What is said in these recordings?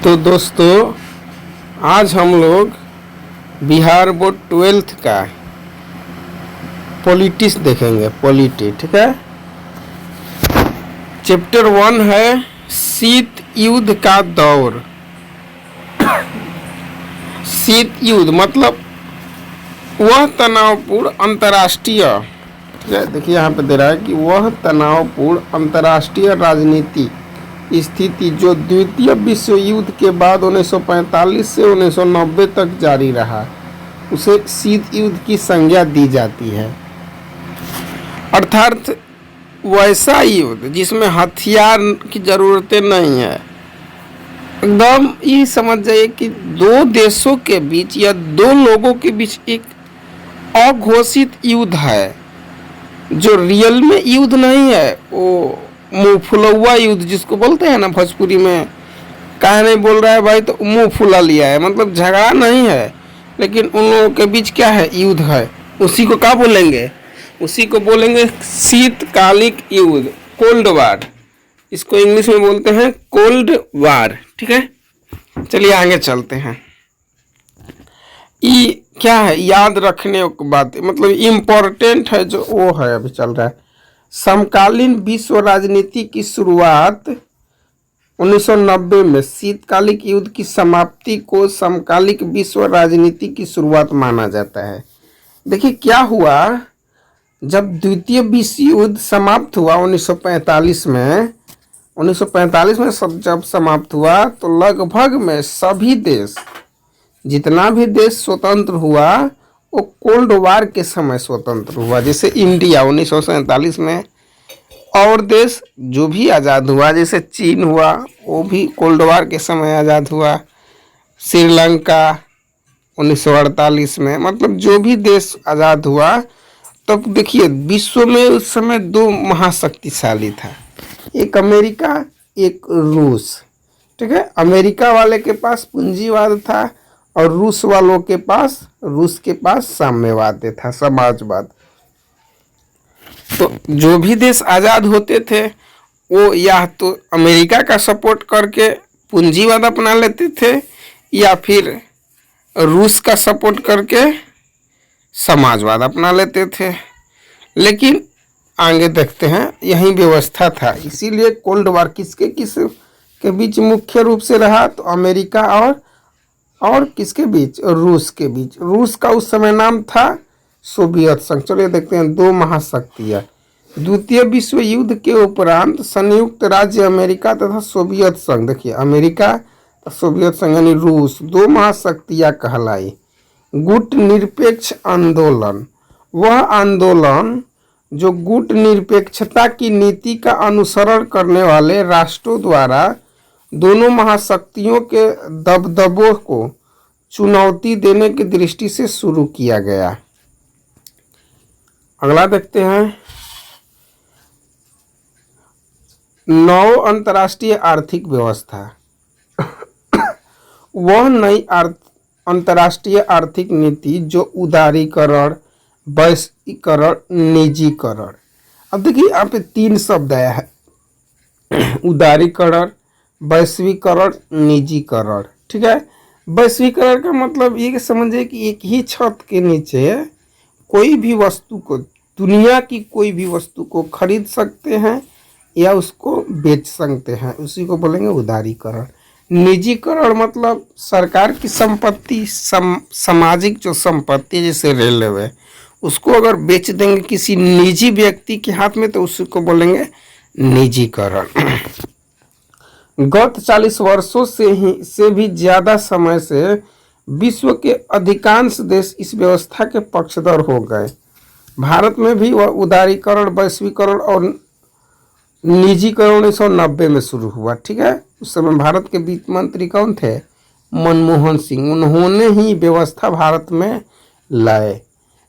तो दोस्तों, आज हम लोग बिहार बोर्ड 12th का पॉलिटिक्स देखेंगे। ठीक है। चैप्टर 1 है शीत युद्ध का दौर। शीत युद्ध मतलब वह तनावपूर्ण अंतर्राष्ट्रीय, ठीक है, देखिए यहाँ पे दे रहा है कि वह तनावपूर्ण अंतर्राष्ट्रीय राजनीति स्थिति जो द्वितीय विश्व युद्ध के बाद 1945 से 1990 तक जारी रहा, उसे शीत युद्ध की संज्ञा दी जाती है। अर्थात वैसा युद्ध जिसमें हथियार की जरूरतें नहीं है। एकदम ये समझ जाइए कि दो देशों के बीच या दो लोगों के बीच एक अघोषित युद्ध है, जो रियल में युद्ध नहीं है। वो मुंह फुलौआ युद्ध जिसको बोलते हैं ना भोजपुरी में, काहे नहीं बोल रहा है भाई, तो मुंह फुला लिया है, मतलब झगड़ा नहीं है, लेकिन उन लोगों के बीच क्या है, युद्ध है। उसी को क्या बोलेंगे, उसी को बोलेंगे शीतकालिक युद्ध, कोल्ड वार। इसको इंग्लिश में बोलते हैं कोल्ड वार। ठीक है, चलिए आगे चलते हैं। ये क्या है, याद रखने की बात, मतलब इम्पोर्टेंट है जो वो है अभी चल रहा है। समकालीन विश्व राजनीति की शुरुआत 1990 में शीतकालिक युद्ध की समाप्ति को समकालिक विश्व राजनीति की शुरुआत माना जाता है। देखिए क्या हुआ, जब द्वितीय विश्व युद्ध समाप्त हुआ 1945 में, सब जब समाप्त हुआ तो लगभग में सभी देश, जितना भी देश स्वतंत्र हुआ वो कोल्ड वार के समय स्वतंत्र हुआ। जैसे इंडिया 1947 में, और देश जो भी आज़ाद हुआ, जैसे चीन हुआ वो भी कोल्ड वार के समय आज़ाद हुआ। श्रीलंका 1948 में, मतलब जो भी देश आज़ाद हुआ। तब देखिए विश्व में उस समय दो महाशक्तिशाली था, एक अमेरिका, एक रूस। ठीक है, अमेरिका वाले के पास पूंजीवाद था और रूस वालों के पास, साम्यवाद था, समाजवाद। तो जो भी देश आज़ाद होते थे वो या तो अमेरिका का सपोर्ट करके पूंजीवाद अपना लेते थे, या फिर रूस का सपोर्ट करके समाजवाद अपना लेते थे। लेकिन आगे देखते हैं, यही व्यवस्था था। इसीलिए कोल्ड वार किस के बीच मुख्य रूप से रहा, तो अमेरिका और किसके बीच, रूस के बीच। रूस का उस समय नाम था सोवियत संघ। चलिए देखते हैं दो महाशक्तियां। द्वितीय विश्व युद्ध के उपरांत संयुक्त राज्य अमेरिका तथा सोवियत संघ, देखिए अमेरिका, सोवियत संघ यानी रूस, दो महाशक्तियां कहलाई। गुट निरपेक्ष आंदोलन, वह आंदोलन जो गुट निरपेक्षता की नीति का अनुसरण करने वाले राष्ट्रों द्वारा दोनों महाशक्तियों के दबदबों को चुनौती देने की दृष्टि से शुरू किया गया। अगला देखते हैं, नौ अंतर्राष्ट्रीय आर्थिक व्यवस्था। वह नई अंतर्राष्ट्रीय आर्थिक नीति जो उदारीकरण, वैश्वीकरण, निजीकरण। अब देखिए यहाँ पे तीन शब्द आया है, उदारीकरण, वैश्वीकरण, निजीकरण। ठीक है, वैश्वीकरण का मतलब ये समझिए कि एक ही छत के नीचे कोई भी वस्तु को, दुनिया की कोई भी वस्तु को खरीद सकते हैं या उसको बेच सकते हैं, उसी को बोलेंगे उदारीकरण। निजीकरण मतलब सरकार की संपत्ति, सामाजिक जो संपत्ति जैसे रेलवे, उसको अगर बेच देंगे किसी निजी व्यक्ति के हाथ में तो उसको बोलेंगे निजीकरण। गत 40 वर्षों से भी ज़्यादा समय से विश्व के अधिकांश देश इस व्यवस्था के पक्षधर हो गए। भारत में भी वह उदारीकरण, वैश्वीकरण और निजीकरण 1990 में शुरू हुआ। ठीक है, उस समय भारत के वित्त मंत्री कौन थे, मनमोहन सिंह। उन्होंने ही व्यवस्था भारत में लाए।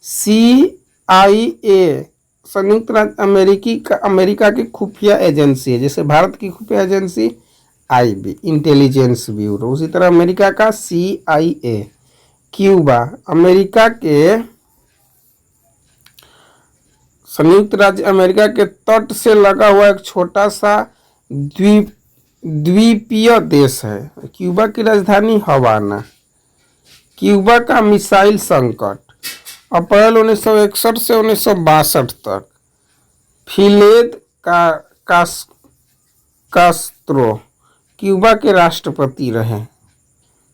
CIA संयुक्त राज्य अमेरिका की खुफिया एजेंसी है, जैसे भारत की खुफिया एजेंसी IB इंटेलिजेंस ब्यूरो, उसी तरह अमेरिका का CIA। क्यूबा अमेरिका के, संयुक्त राज्य अमेरिका के तट से लगा हुआ एक छोटा सा द्वीप द्वीपीय देश है। क्यूबा की राजधानी हवाना। क्यूबा का मिसाइल संकट अप्रैल 1961 से 1962 तक। फिदेल कास्त्रो क्यूबा के राष्ट्रपति रहे।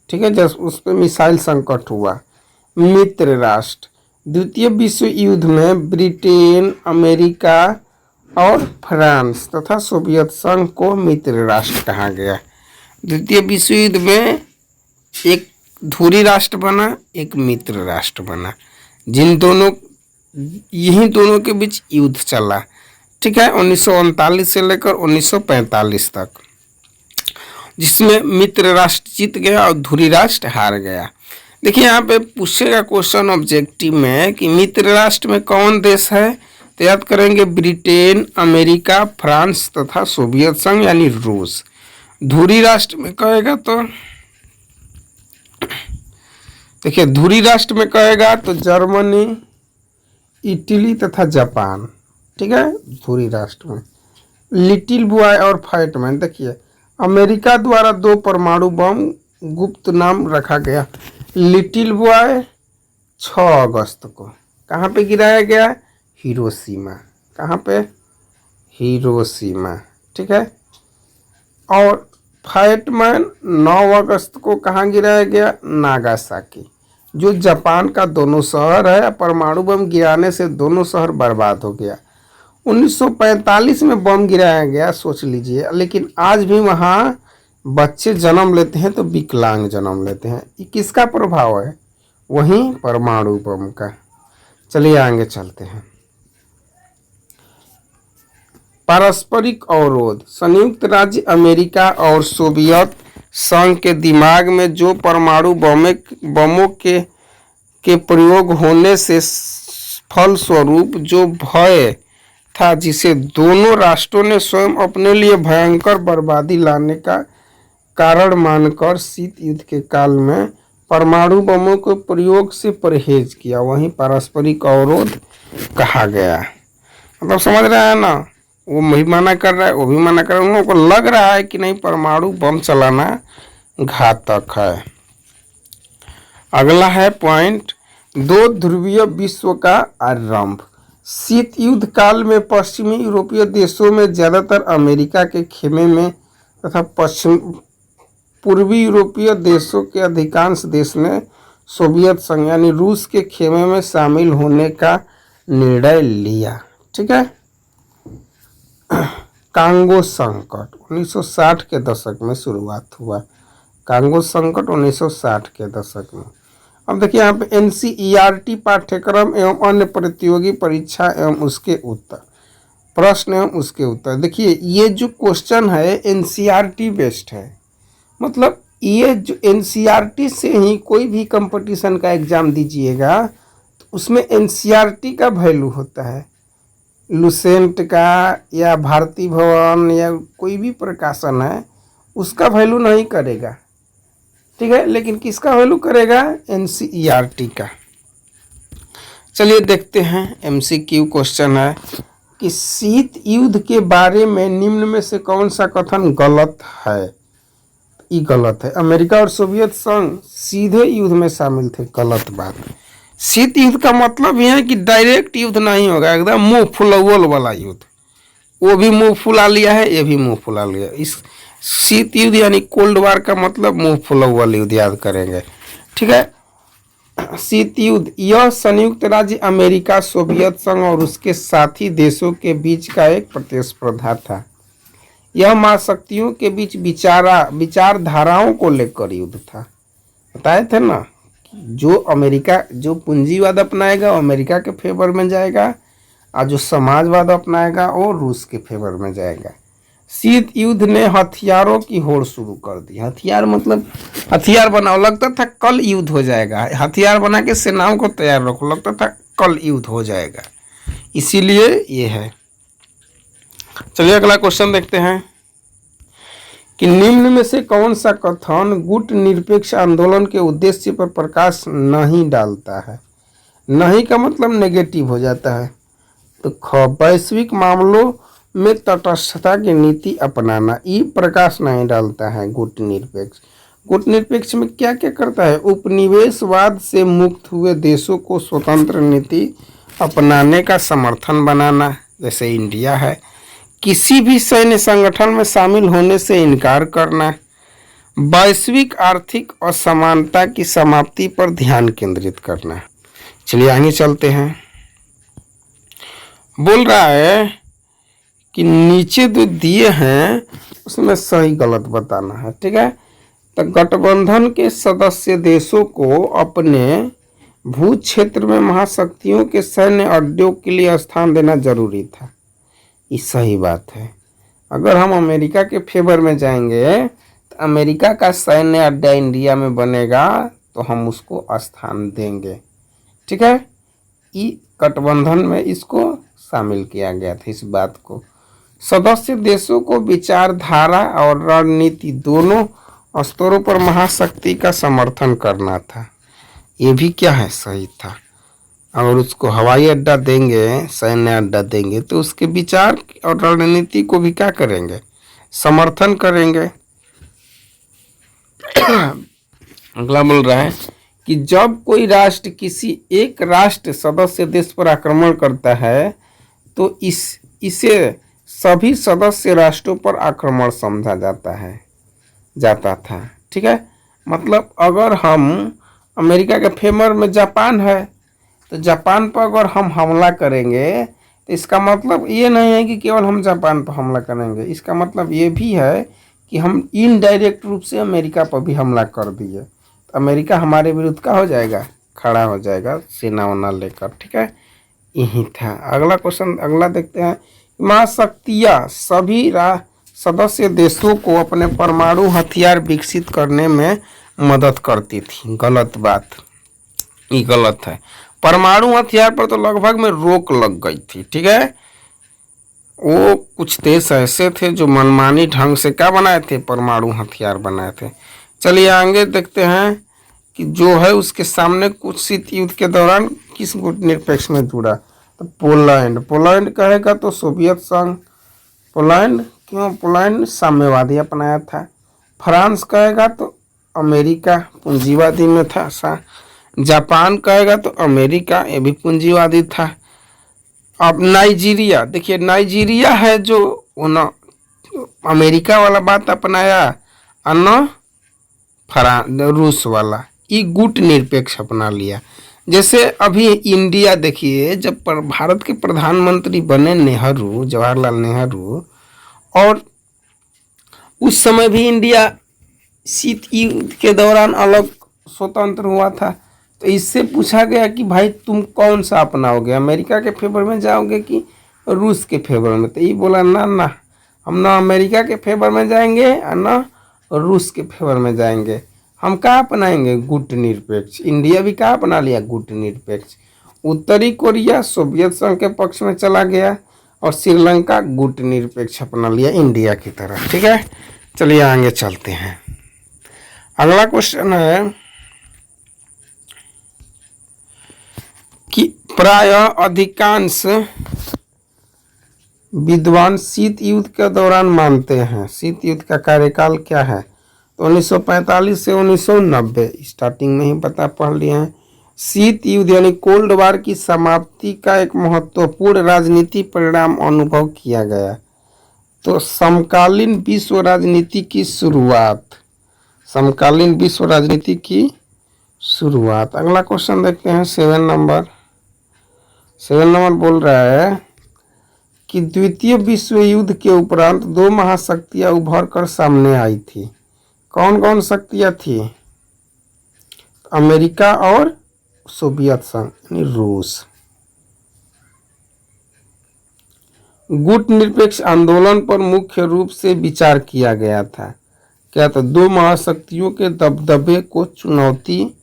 ठीक है, जब उस पर मिसाइल संकट हुआ। मित्र राष्ट्र द्वितीय विश्व युद्ध में ब्रिटेन, अमेरिका और फ्रांस तथा सोवियत संघ को मित्र राष्ट्र कहा गया। द्वितीय विश्व युद्ध में एक धुरी राष्ट्र बना, एक मित्र राष्ट्र बना, यही दोनों के बीच युद्ध चला। ठीक है, 1939 से लेकर 1945 तक, जिसमें मित्र राष्ट्र जीत गया और धुरी राष्ट्र हार गया। देखिए यहाँ पे पूछेगा क्वेश्चन ऑब्जेक्टिव में कि मित्र राष्ट्र में कौन देश है, तो याद करेंगे ब्रिटेन, अमेरिका, फ्रांस तथा सोवियत संघ यानी रूस। धुरी राष्ट्र में कहेगा तो देखिए, धुरी राष्ट्र में कहेगा तो जर्मनी, इटली तथा जापान। ठीक है, धुरी राष्ट्र में लिटिल बॉय और फैट मैन। देखिए अमेरिका द्वारा 2 परमाणु बम गुप्त नाम रखा गया। लिटिल बॉय 6 अगस्त को कहाँ पे गिराया गया? हिरोशिमा। कहाँ पे? हिरोशिमा। ठीक है, और फैटमैन 9 अगस्त को कहाँ गिराया गया? नागासाकी, जो जापान का दोनों शहर है। परमाणु बम गिराने से दोनों शहर बर्बाद हो गया। 1945 में बम गिराया गया, सोच लीजिए। लेकिन आज भी वहाँ बच्चे जन्म लेते हैं तो विकलांग जन्म लेते हैं। ये किसका प्रभाव है? वहीं परमाणु बम का। चलिए आगे चलते हैं। पारस्परिक अवरोध संयुक्त राज्य अमेरिका और सोवियत संघ के दिमाग में जो परमाणु बमों के प्रयोग होने से फलस्वरूप जो भय था, जिसे दोनों राष्ट्रों ने स्वयं अपने लिए भयंकर बर्बादी लाने का कारण मानकर शीत युद्ध के काल में परमाणु बमों के प्रयोग से परहेज किया, वहीं पारस्परिक अवरोध कहा गया। मतलब समझ रहे हैं ना, वो भी मना कर रहा है, वो भी मना कर रहा है। उन लोगों को लग रहा है कि नहीं, परमाणु बम चलाना घातक है। अगला है पॉइंट 2 ध्रुवीय विश्व का आरंभ। शीत युद्ध काल में पश्चिमी यूरोपीय देशों में ज्यादातर अमेरिका के खेमे में तथा पूर्वी यूरोपीय देशों के अधिकांश देश ने सोवियत संघ यानी रूस के खेमे में शामिल होने का निर्णय लिया। ठीक है, कांगो संकट 1960 के दशक में शुरुआत हुआ। कांगो संकट 1960 के दशक में। अब देखिए यहाँ पे NCERT पाठ्यक्रम एवं अन्य प्रतियोगी परीक्षा एवं उसके उत्तर, प्रश्न एवं उसके उत्तर। देखिए ये जो क्वेश्चन है NCERT बेस्ड है। मतलब ये जो NCERT से ही कोई भी कंपटीशन का एग्जाम दीजिएगा तो उसमें NCERT का वैल्यू होता है। लुसेंट का या भारती भवन या कोई भी प्रकाशन है उसका वैल्यू नहीं करेगा। ठीक है, लेकिन किसका वैल्यू करेगा? NCERT का। चलिए देखते हैं। MCQ क्वेश्चन है कि शीत युद्ध के बारे में निम्न में से कौन सा कथन गलत है? ये गलत है। अमेरिका और सोवियत संघ सीधे युद्ध में शामिल थे, गलत बात। शीत युद्ध का मतलब यह है कि डायरेक्ट युद्ध नहीं होगा, एकदम मुंह फुलौल वाला युद्ध। वो भी मुंह फुला लिया है, ये भी मुंह फुला लिया। इस शीत युद्ध यानी कोल्ड वार का मतलब मुंह फुलौल युद्ध, याद करेंगे। ठीक है, शीत युद्ध यह संयुक्त राज्य अमेरिका, सोवियत संघ और उसके साथी देशों के बीच का एक प्रतिस्पर्धा था। यह महाशक्तियों के बीच विचारधाराओं को लेकर युद्ध था। बताए थे ना, जो अमेरिका जो पूंजीवाद अपनाएगा वो अमेरिका के फेवर में जाएगा, और जो समाजवाद अपनाएगा वो रूस के फेवर में जाएगा। शीत युद्ध ने हथियारों की होड़ शुरू कर दी। हथियार मतलब हथियार बनाओ, लगता था कल युद्ध हो जाएगा। हथियार बना के सेनाओं को तैयार रखो, लगता था कल युद्ध हो जाएगा। इसीलिए ये है। चलिए अगला क्वेश्चन देखते हैं कि निम्न में से कौन सा कथन गुट निरपेक्ष आंदोलन के उद्देश्य पर प्रकाश नहीं डालता है? नहीं का मतलब नेगेटिव हो जाता है। तो वैश्विक मामलों में तटस्थता की नीति अपनाना, ई प्रकाश नहीं डालता है। गुटनिरपेक्ष, गुटनिरपेक्ष में क्या क्या करता है, उपनिवेशवाद से मुक्त हुए देशों को स्वतंत्र नीति अपनाने का समर्थन बनाना, जैसे इंडिया है। किसी भी सैन्य संगठन में शामिल होने से इनकार करना, वैश्विक आर्थिक असमानता की समाप्ति पर ध्यान केंद्रित करना। चलिए आगे चलते हैं। बोल रहा है कि नीचे जो दिए हैं उसमें सही गलत बताना है, ठीक है। तो गठबंधन के सदस्य देशों को अपने भू क्षेत्र में महाशक्तियों के सैन्य अड्डों के लिए स्थान देना जरूरी था। ये सही बात है। अगर हम अमेरिका के फेवर में जाएंगे तो अमेरिका का सैन्य अड्डा इंडिया में बनेगा तो हम उसको स्थान देंगे, ठीक है। ये गठबंधन में इसको शामिल किया गया था। इस बात को सदस्य देशों को विचारधारा और रणनीति दोनों स्तरों पर महाशक्ति का समर्थन करना था। ये भी क्या है, सही था। अगर उसको हवाई अड्डा देंगे, सैन्य अड्डा देंगे तो उसके विचार और रणनीति को भी क्या करेंगे, समर्थन करेंगे। अगला बोल रहा है कि जब कोई राष्ट्र किसी एक राष्ट्र सदस्य देश पर आक्रमण करता है तो इसे सभी सदस्य राष्ट्रों पर आक्रमण समझा जाता था, ठीक है। मतलब अगर हम अमेरिका के फेवर में जापान है तो जापान पर अगर हम हमला करेंगे तो इसका मतलब ये नहीं है कि केवल हम जापान पर हमला करेंगे, इसका मतलब ये भी है कि हम इनडायरेक्ट रूप से अमेरिका पर भी हमला कर दिए तो अमेरिका हमारे विरुद्ध का हो जाएगा, खड़ा हो जाएगा सेना वना लेकर, ठीक है। यही था। अगला क्वेश्चन, अगला देखते हैं। महाशक्तियाँ सभी सदस्य देशों को अपने परमाणु हथियार विकसित करने में मदद करती थी। गलत बात, ये गलत है। परमाणु हथियार पर तो लगभग में रोक लग गई थी, ठीक है। वो कुछ देश ऐसे थे जो मनमानी ढंग से क्या बनाए थे, परमाणु हथियार बनाए थे। चलिए आगे देखते हैं कि जो है उसके सामने कुछ शीत युद्ध के दौरान किस गुटनिरपेक्ष में जुड़ा। तो पोलैंड कहेगा तो सोवियत संघ। पोलैंड क्यों, पोलैंड साम्यवादी अपनाया था। फ्रांस कहेगा तो अमेरिका पूंजीवादी में था। जापान कहेगा तो अमेरिका, ये भी पूंजीवादी था। अब नाइजीरिया, देखिए नाइजीरिया है जो न अमेरिका वाला बात अपनाया और न रूस वाला, ये गुट निरपेक्ष अपना लिया। जैसे अभी इंडिया देखिए, जब भारत के प्रधानमंत्री बने नेहरू, जवाहरलाल नेहरू, और उस समय भी इंडिया शीत युद्ध के दौरान अलग स्वतंत्र हुआ था। तो इससे पूछा गया कि भाई तुम कौन सा अपनाओगे, अमेरिका के फेवर में जाओगे कि रूस के फेवर में। तो ये बोला ना, हम ना अमेरिका के फेवर में जाएंगे और ना रूस के फेवर में जाएंगे, हम क्या अपनाएंगे, गुट निरपेक्ष। इंडिया भी क्या अपना लिया, गुट निरपेक्ष। उत्तरी कोरिया सोवियत संघ के पक्ष में चला गया और श्रीलंका गुट निरपेक्ष अपना लिया इंडिया की तरह, ठीक है। चलिए आगे चलते हैं। अगला क्वेश्चन है कि प्रायः अधिकांश विद्वान शीत युद्ध के दौरान मानते हैं। शीत युद्ध का कार्यकाल क्या है, तो 1945 से 1990, स्टार्टिंग में ही पढ़ लिए हैं। शीत युद्ध यानी कोल्ड वार की समाप्ति का एक महत्वपूर्ण राजनीति परिणाम अनुभव किया गया। तो समकालीन विश्व राजनीति की शुरुआत, समकालीन विश्व राजनीति की शुरुआत। अगला क्वेश्चन देखते हैं, 7 नंबर बोल रहा है कि द्वितीय विश्व युद्ध के उपरांत 2 महाशक्तियां उभर कर सामने आई थी। कौन कौन शक्तियां थी, अमेरिका और सोवियत संघ यानी रूस। गुट निरपेक्ष आंदोलन पर मुख्य रूप से विचार किया गया था। क्या, तो 2 महाशक्तियों के दबदबे को चुनौती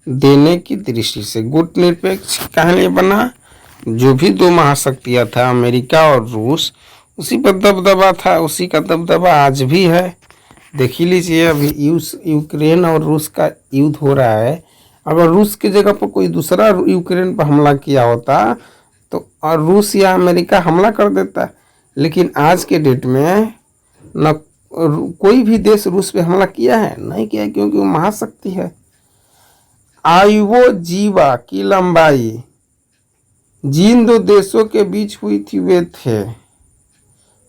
देने की दृष्टि से गुट निरपेक्ष कहने बना। जो भी 2 महाशक्तियां था अमेरिका और रूस, उसी पर दबदबा था, उसी का दबदबा आज भी है। देख ही लीजिए, अभी यूक्रेन और रूस का युद्ध हो रहा है। अगर रूस की जगह पर कोई दूसरा यूक्रेन पर हमला किया होता तो और रूस या अमेरिका हमला कर देता, लेकिन आज के डेट में न कोई भी देश रूस पे हमला किया है, नहीं किया है, क्योंकि वो महाशक्ति है। आइवो जीवा की लंबाई जिन दो देशों के बीच हुई थी वे थे।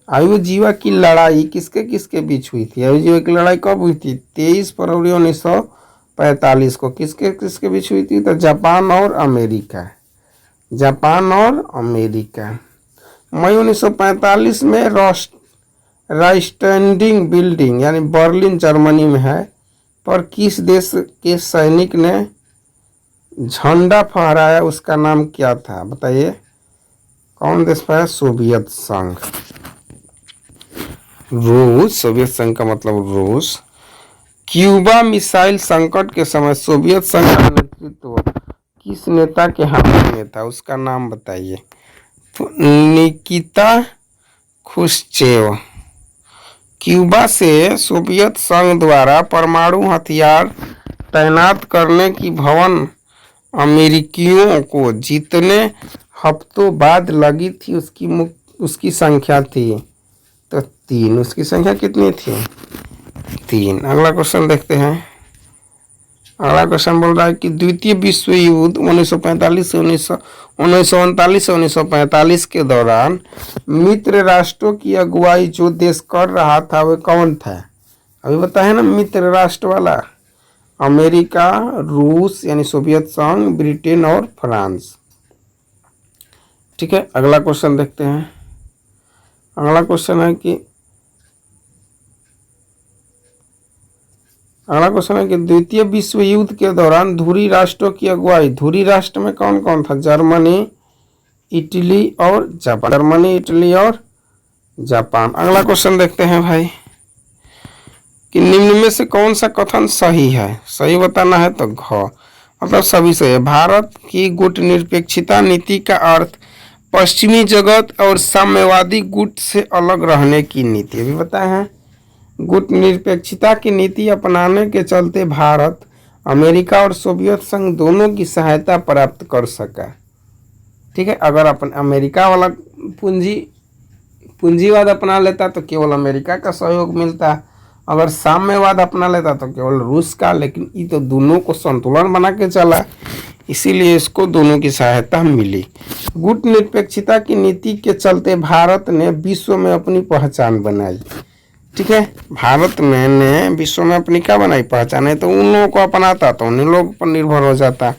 आइवो जीवा की लड़ाई किसके किसके बीच हुई थी? आइवो जीवा की लड़ाई कब हुई थी? 23 फरवरी 1945 को। किसके किसके बीच हुई थी? तो जापान और अमेरिका। जापान और अमेरिका। मई 1945 में राइस्टैंडिंग बिल्डिंग यानी बर्लिन जर्मनी में है, पर किस देश के सैनिक ने झंडा फहराया, उसका नाम क्या था? बताइए कौन देश पर है? सोवियत संघ। रूस, सोवियत संघ का मतलब रूस। क्यूबा मिसाइल संकट के समय सोवियत संघ का नेतृत्व किस नेता के हाथ में था? उसका नाम बताइए। तो निकिता खुश्चेव। क्यूबा से सोवियत संघ द्वारा परमाणु हथियार तैनात करने की भवन अमेरिकियों को जितने हफ्तों बाद लगी थी उसकी संख्या थी तो 3। उसकी संख्या कितनी थी? 3। अगला क्वेश्चन देखते हैं। अगला क्वेश्चन बोल रहा है कि द्वितीय विश्व युद्ध 1939 से 1945 के दौरान मित्र राष्ट्रों की अगुवाई जो देश कर रहा था वह कौन था? अभी बताया ना मित्र राष्ट्र वाला। अमेरिका, रूस यानी सोवियत संघ, ब्रिटेन और फ्रांस। ठीक है, अगला क्वेश्चन देखते हैं। अगला क्वेश्चन है कि द्वितीय विश्व युद्ध के दौरान धुरी राष्ट्रों की अगुवाई, धुरी राष्ट्र में कौन कौन था? जर्मनी, इटली और जापान। जर्मनी, इटली और जापान। अगला क्वेश्चन देखते हैं भाई कि निम्न में से कौन सा कथन सही है? सही बताना है तो घ, मतलब सभी सही है। भारत की गुटनिरपेक्षता नीति का अर्थ पश्चिमी जगत और साम्यवादी गुट से अलग रहने की नीति। अभी बताए हैं गुटनिरपेक्षता की नीति अपनाने के चलते भारत अमेरिका और सोवियत संघ दोनों की सहायता प्राप्त कर सका। ठीक है, अगर अपन अमेरिका वाला पूंजीवाद अपना लेता तो केवल अमेरिका का सहयोग मिलता, अगर साम्यवाद अपना लेता तो केवल रूस का। लेकिन ये तो दोनों को संतुलन बना के चला, इसीलिए इसको दोनों की सहायता मिली। गुटनिरपेक्षता की नीति के चलते भारत ने विश्व में अपनी पहचान बनाई। ठीक है, भारत में ने विश्व में अपनी क्या बनाई? पहचान है। तो उन लोगों को अपनाता तो उन लोगों पर निर्भर हो जाता।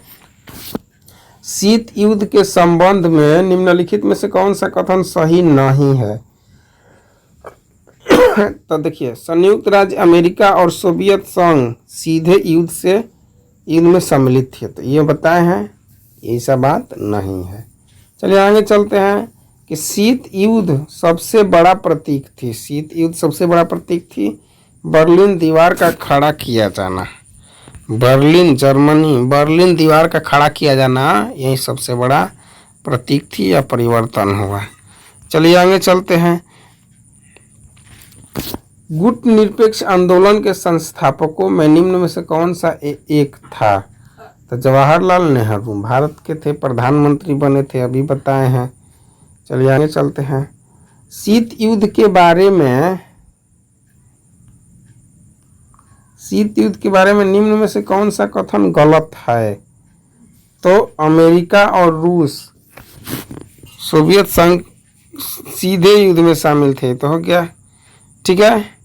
शीत युद्ध के संबंध में निम्नलिखित में से कौन सा कथन सही नहीं है? तो देखिए, संयुक्त राज्य अमेरिका और सोवियत संघ सीधे युद्ध में सम्मिलित थे, तो ये बताए हैं, ये सब बात नहीं है। चलिए आगे चलते हैं कि शीत युद्ध सबसे बड़ा प्रतीक थी। शीत युद्ध सबसे बड़ा प्रतीक थी बर्लिन दीवार का खड़ा किया जाना। बर्लिन जर्मनी, बर्लिन दीवार का खड़ा किया जाना यही सबसे बड़ा प्रतीक थी या परिवर्तन हुआ। चलिए आगे चलते हैं। गुट निरपेक्ष आंदोलन के संस्थापकों में निम्न में से कौन सा एक था? तो जवाहरलाल नेहरू भारत के थे, प्रधानमंत्री बने थे, अभी बताए हैं। चलिए आगे चलते हैं। शीत युद्ध के बारे में निम्न में से कौन सा कथन गलत है? तो अमेरिका और रूस, सोवियत संघ सीधे युद्ध में शामिल थे, तो हो गया। ठीक है,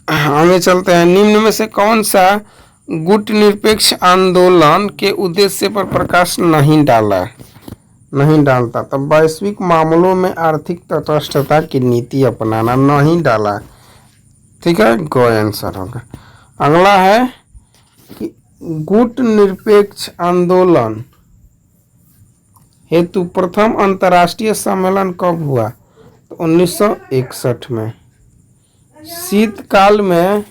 आगे चलते हैं। निम्न में से कौन सा गुट निरपेक्ष आंदोलन के उद्देश्य पर प्रकाश नहीं डालता? तो वैश्विक मामलों में आर्थिक तटस्थता की नीति अपनाना नहीं डाला। ठीक है, गो आंसर होगा। अगला है कि गुट निरपेक्ष आंदोलन हेतु प्रथम अंतर्राष्ट्रीय सम्मेलन कब हुआ? तो 1961 में। शीतकाल में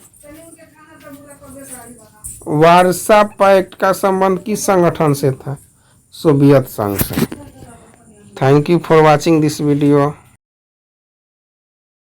वार्सा पैक्ट का संबंध किस संगठन से था? सोवियत संघ से। Thank you for watching this video.